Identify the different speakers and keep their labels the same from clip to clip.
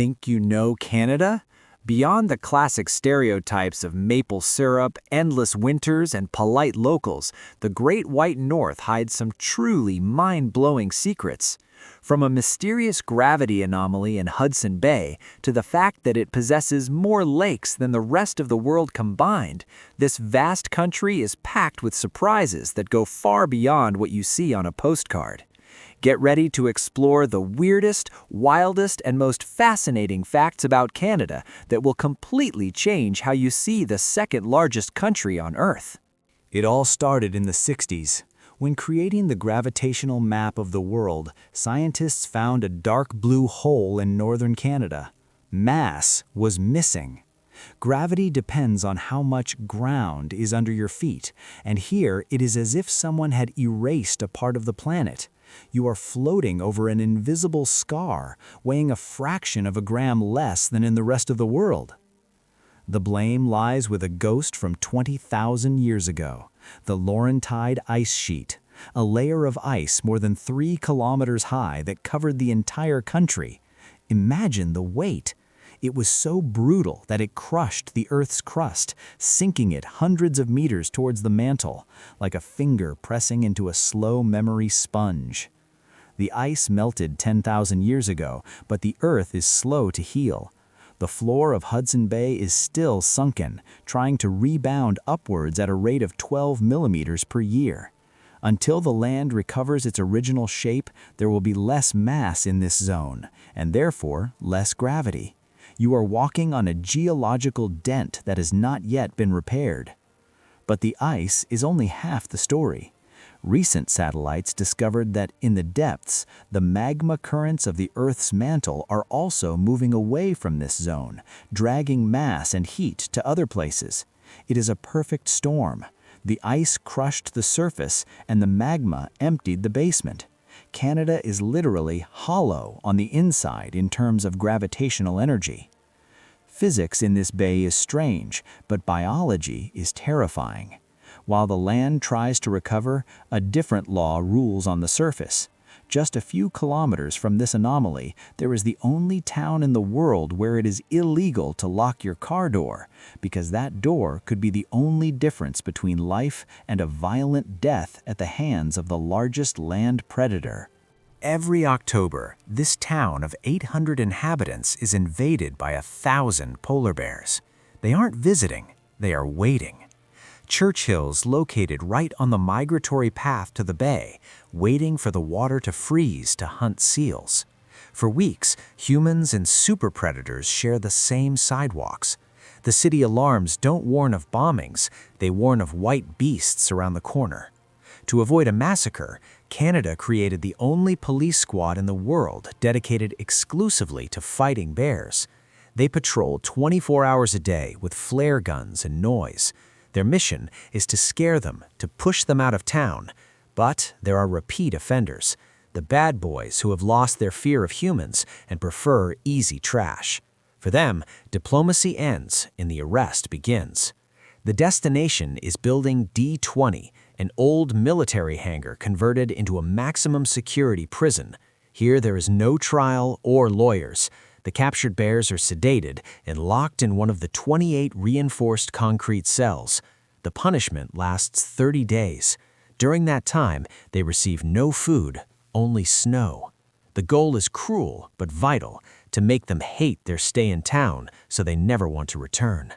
Speaker 1: Think you know Canada? Beyond the classic stereotypes of maple syrup, endless winters, and polite locals, the Great White North hides some truly mind-blowing secrets. From a mysterious gravity anomaly in Hudson Bay to the fact that it possesses more lakes than the rest of the world combined, this vast country is packed with surprises that go far beyond what you see on a postcard. Get ready to explore the weirdest, wildest, and most fascinating facts about Canada that will completely change how you see the second largest country on Earth.
Speaker 2: It all started in the 60s. When creating the gravitational map of the world, scientists found a dark blue hole in northern Canada. Mass was missing. Gravity depends on how much ground is under your feet, and here it is as if someone had erased a part of the planet. You are floating over an invisible scar, weighing a fraction of a gram less than in the rest of the world. The blame lies with a ghost from 20,000 years ago, the Laurentide ice sheet, a layer of ice more than 3 kilometers high that covered the entire country. Imagine the weight. It was so brutal that it crushed the Earth's crust, sinking it hundreds of meters towards the mantle, like a finger pressing into a slow memory sponge. The ice melted 10,000 years ago, but the Earth is slow to heal. The floor of Hudson Bay is still sunken, trying to rebound upwards at a rate of 12 millimeters per year. Until the land recovers its original shape, there will be less mass in this zone, and therefore less gravity. You are walking on a geological dent that has not yet been repaired. But the ice is only half the story. Recent satellites discovered that in the depths, the magma currents of the Earth's mantle are also moving away from this zone, dragging mass and heat to other places. It is a perfect storm. The ice crushed the surface, and the magma emptied the basement. Canada is literally hollow on the inside in terms of gravitational energy. Physics in this bay is strange, but biology is terrifying. While the land tries to recover, a different law rules on the surface. Just a few kilometers from this anomaly, there is the only town in the world where it is illegal to lock your car door, because that door could be the only difference between life and a violent death at the hands of the largest land predator. Every October, this town of 800 inhabitants is invaded by 1,000 polar bears. They aren't visiting, they are waiting. Churchill's located right on the migratory path to the bay, waiting for the water to freeze to hunt seals. For weeks, humans and super predators share the same sidewalks. The city alarms don't warn of bombings, they warn of white beasts around the corner. To avoid a massacre, Canada created the only police squad in the world dedicated exclusively to fighting bears. They patrol 24 hours a day with flare guns and noise. Their mission is to scare them, to push them out of town. But there are repeat offenders, the bad boys who have lost their fear of humans and prefer easy trash. For them, diplomacy ends and the arrest begins. The destination is Building D20, an old military hangar converted into a maximum security prison. Here there is no trial or lawyers. The captured bears are sedated and locked in one of the 28 reinforced concrete cells. The punishment lasts 30 days. During that time, they receive no food, only snow. The goal is cruel but vital, to make them hate their stay in town so they never want to return.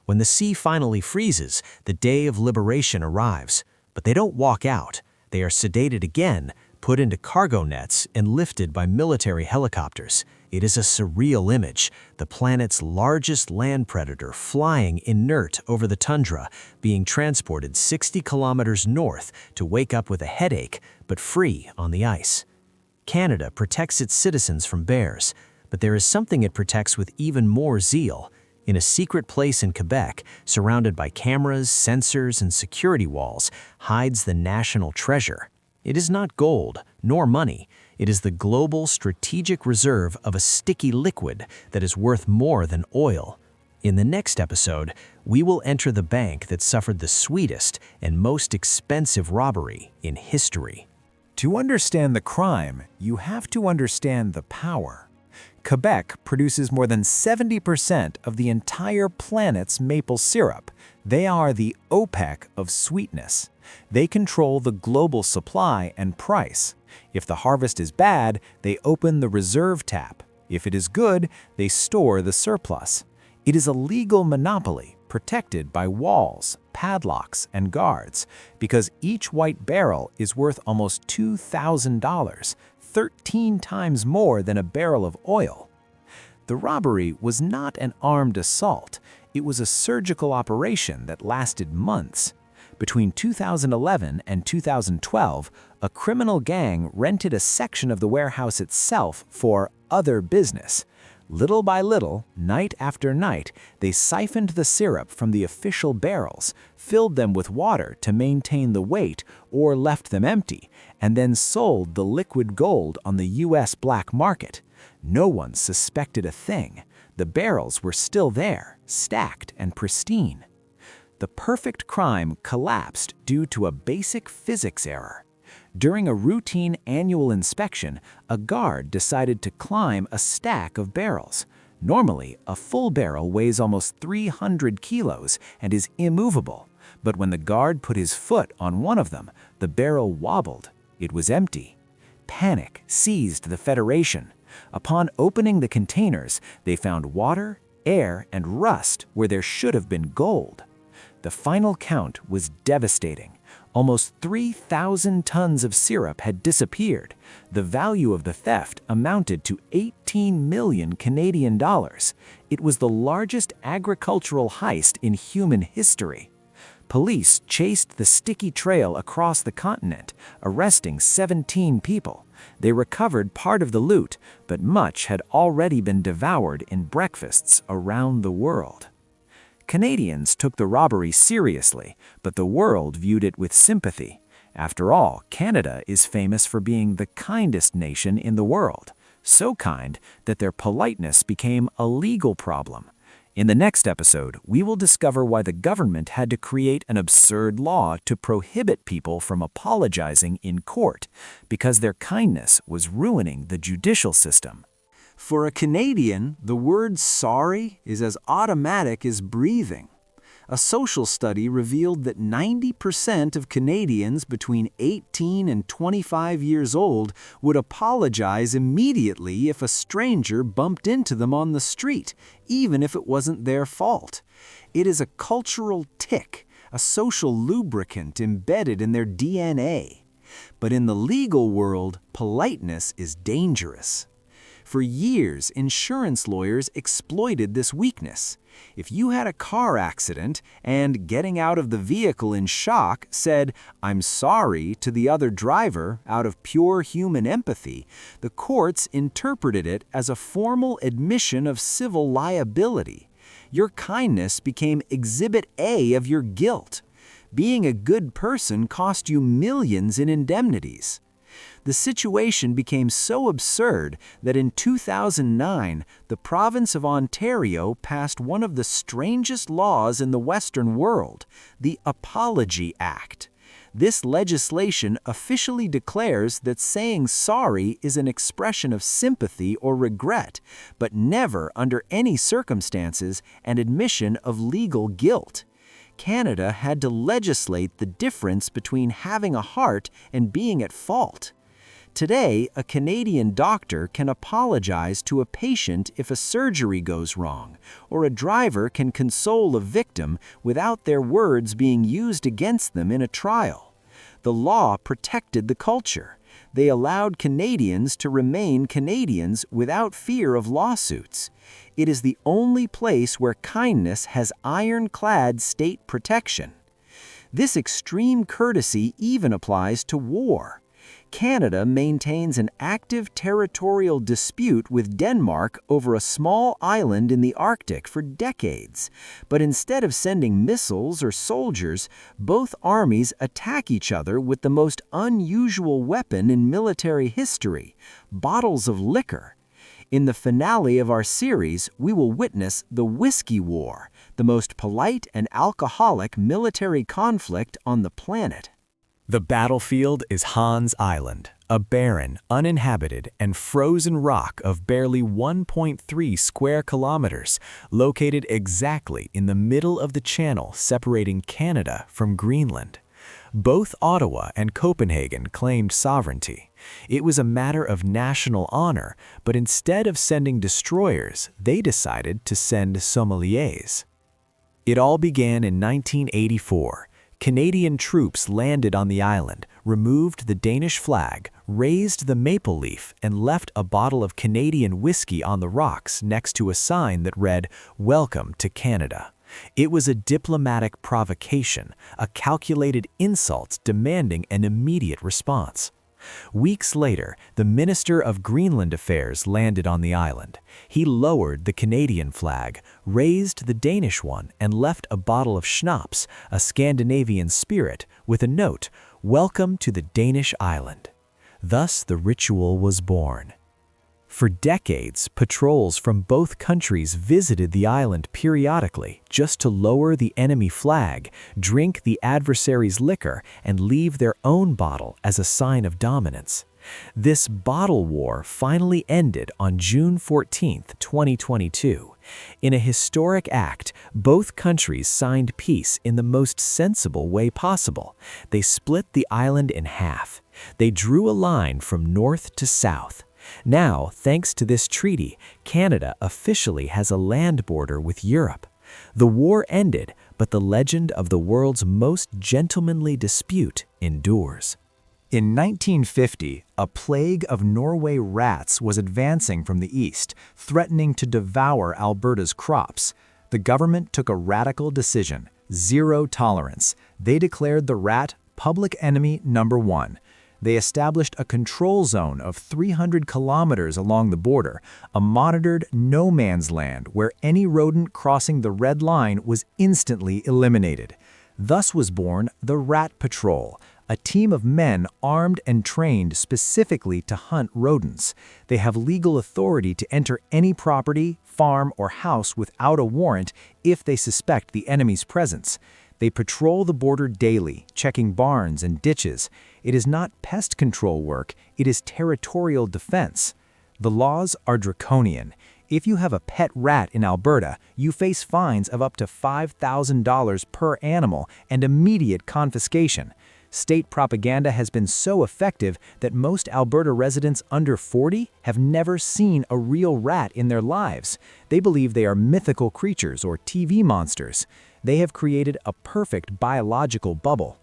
Speaker 2: When the sea finally freezes, the day of liberation arrives. But they don't walk out. They are sedated again, put into cargo nets, and lifted by military helicopters. It is a surreal image, the planet's largest land predator flying inert over the tundra, being transported 60 kilometers north to wake up with a headache, but free on the ice. Canada protects its citizens from bears, but there is something it protects with even more zeal. In a secret place in Quebec, surrounded by cameras, sensors, and security walls, hides the national treasure. It is not gold, nor money. It is the global strategic reserve of a sticky liquid that is worth more than oil. In the next episode, we will enter the bank that suffered the sweetest and most expensive robbery in history.
Speaker 1: To understand the crime, you have to understand the power. Quebec produces more than 70% of the entire planet's maple syrup. They are the OPEC of sweetness. They control the global supply and price. If the harvest is bad, they open the reserve tap. If it is good, they store the surplus. It is a legal monopoly, protected by walls, padlocks, and guards, because each white barrel is worth almost $2,000, 13 times more than a barrel of oil. The robbery was not an armed assault. It was a surgical operation that lasted months. Between 2011 and 2012, a criminal gang rented a section of the warehouse itself for other business. Little by little, night after night, they siphoned the syrup from the official barrels, filled them with water to maintain the weight, or left them empty, and then sold the liquid gold on the U.S. black market. No one suspected a thing. The barrels were still there, stacked and pristine. The perfect crime collapsed due to a basic physics error. During a routine annual inspection, a guard decided to climb a stack of barrels. Normally, a full barrel weighs almost 300 kilos and is immovable. But when the guard put his foot on one of them, the barrel wobbled. It was empty. Panic seized the Federation. Upon opening the containers, they found water, air, and rust where there should have been gold. The final count was devastating. Almost 3,000 tons of syrup had disappeared. The value of the theft amounted to 18 million Canadian dollars. It was the largest agricultural heist in human history. Police chased the sticky trail across the continent, arresting 17 people. They recovered part of the loot, but much had already been devoured in breakfasts around the world. Canadians took the robbery seriously, but the world viewed it with sympathy. After all, Canada is famous for being the kindest nation in the world, so kind that their politeness became a legal problem. In the next episode, we will discover why the government had to create an absurd law to prohibit people from apologizing in court, because their kindness was ruining the judicial system. For a Canadian, the word sorry is as automatic as breathing. A social study revealed that 90% of Canadians between 18 and 25 years old would apologize immediately if a stranger bumped into them on the street, even if it wasn't their fault. It is a cultural tick, a social lubricant embedded in their DNA. But in the legal world, politeness is dangerous. For years, insurance lawyers exploited this weakness. If you had a car accident and, getting out of the vehicle in shock, said, "I'm sorry," to the other driver out of pure human empathy, the courts interpreted it as a formal admission of civil liability. Your kindness became Exhibit A of your guilt. Being a good person cost you millions in indemnities. The situation became so absurd that in 2009, the province of Ontario passed one of the strangest laws in the Western world, the Apology Act. This legislation officially declares that saying sorry is an expression of sympathy or regret, but never under any circumstances an admission of legal guilt. Canada had to legislate the difference between having a heart and being at fault. Today, a Canadian doctor can apologize to a patient if a surgery goes wrong, or a driver can console a victim without their words being used against them in a trial. The law protected the culture. They allowed Canadians to remain Canadians without fear of lawsuits. It is the only place where kindness has ironclad state protection. This extreme courtesy even applies to war. Canada maintains an active territorial dispute with Denmark over a small island in the Arctic for decades. But instead of sending missiles or soldiers, both armies attack each other with the most unusual weapon in military history: bottles of liquor. In the finale of our series, we will witness the Whiskey War, the most polite and alcoholic military conflict on the planet.
Speaker 2: The battlefield is Hans Island, a barren, uninhabited, and frozen rock of barely 1.3 square kilometers, located exactly in the middle of the channel separating Canada from Greenland. Both Ottawa and Copenhagen claimed sovereignty. It was a matter of national honor, but instead of sending destroyers, they decided to send sommeliers. It all began in 1984. Canadian troops landed on the island, removed the Danish flag, raised the maple leaf, and left a bottle of Canadian whiskey on the rocks next to a sign that read, "Welcome to Canada." It was a diplomatic provocation, a calculated insult demanding an immediate response. Weeks later, the Minister of Greenland Affairs landed on the island. He lowered the Canadian flag, raised the Danish one, and left a bottle of schnapps, a Scandinavian spirit, with a note, "Welcome to the Danish island." Thus the ritual was born. For decades, patrols from both countries visited the island periodically just to lower the enemy flag, drink the adversary's liquor, and leave their own bottle as a sign of dominance. This bottle war finally ended on June 14, 2022. In a historic act, both countries signed peace in the most sensible way possible. They split the island in half. They drew a line from north to south. Now, thanks to this treaty, Canada officially has a land border with Europe. The war ended, but the legend of the world's most gentlemanly dispute endures. In 1950, a plague of Norway rats was advancing from the east, threatening to devour Alberta's crops. The government took a radical decision: zero tolerance. They declared the rat public enemy number one. They established a control zone of 300 kilometers along the border, a monitored no man's land where any rodent crossing the red line was instantly eliminated. Thus was born the Rat Patrol, a team of men armed and trained specifically to hunt rodents. They have legal authority to enter any property, farm, or house without a warrant if they suspect the enemy's presence. They patrol the border daily, checking barns and ditches. It is not pest control work, it is territorial defense. The laws are draconian. If you have a pet rat in Alberta, you face fines of up to $5,000 per animal and immediate confiscation. State propaganda has been so effective that most Alberta residents under 40 have never seen a real rat in their lives. They believe they are mythical creatures or TV monsters. They have created a perfect biological bubble.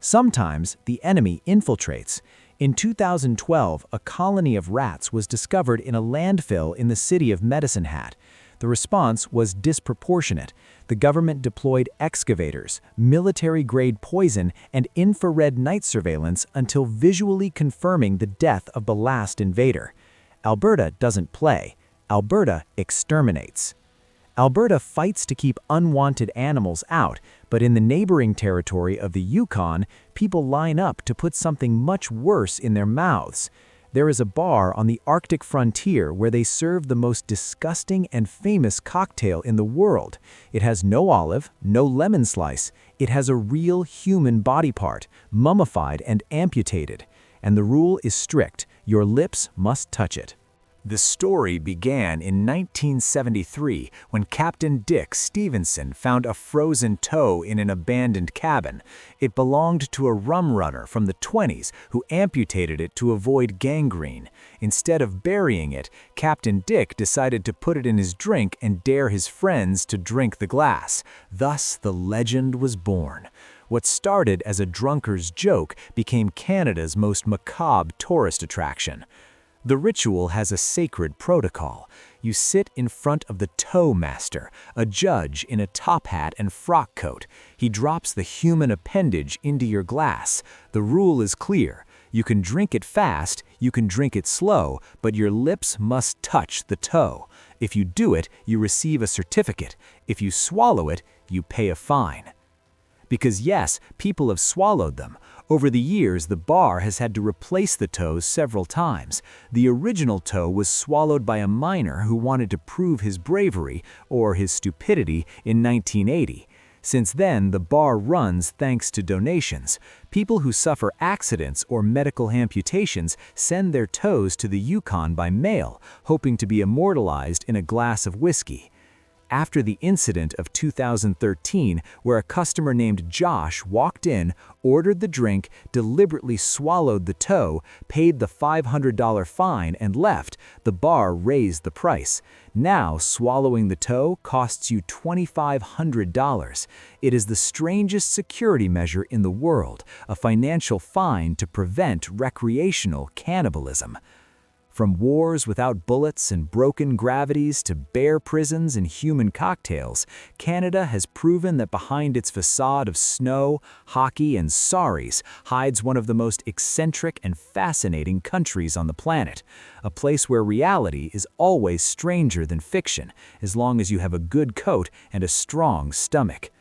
Speaker 2: Sometimes the enemy infiltrates. In 2012, a colony of rats was discovered in a landfill in the city of Medicine Hat. The response was disproportionate. The government deployed excavators, military-grade poison, and infrared night surveillance until visually confirming the death of the last invader. Alberta doesn't play. Alberta exterminates. Alberta fights to keep unwanted animals out, but in the neighboring territory of the Yukon, people line up to put something much worse in their mouths. There is a bar on the Arctic frontier where they serve the most disgusting and famous cocktail in the world. It has no olive, no lemon slice. It has a real human body part, mummified and amputated. And the rule is strict: your lips must touch it. The story began in 1973 when Captain Dick Stevenson found a frozen toe in an abandoned cabin. It belonged to a rum runner from the 20s who amputated it to avoid gangrene. Instead of burying it, Captain Dick decided to put it in his drink and dare his friends to drink the glass. Thus, the legend was born. What started as a drunkard's joke became Canada's most macabre tourist attraction. The ritual has a sacred protocol. You sit in front of the toe master, a judge in a top hat and frock coat. He drops the human appendage into your glass. The rule is clear. You can drink it fast, you can drink it slow, but your lips must touch the toe. If you do it, you receive a certificate. If you swallow it, you pay a fine. Because yes, people have swallowed them. Over the years, the bar has had to replace the toes several times. The original toe was swallowed by a miner who wanted to prove his bravery, or his stupidity, in 1980. Since then, the bar runs thanks to donations. People who suffer accidents or medical amputations send their toes to the Yukon by mail, hoping to be immortalized in a glass of whiskey. After the incident of 2013, where a customer named Josh walked in, ordered the drink, deliberately swallowed the toe, paid the $500 fine, and left, the bar raised the price. Now, swallowing the toe costs you $2,500. It is the strangest security measure in the world, a financial fine to prevent recreational cannibalism. From wars without bullets and broken gravities to bear prisons and human cocktails, Canada has proven that behind its facade of snow, hockey, and saris hides one of the most eccentric and fascinating countries on the planet, a place where reality is always stranger than fiction, as long as you have a good coat and a strong stomach.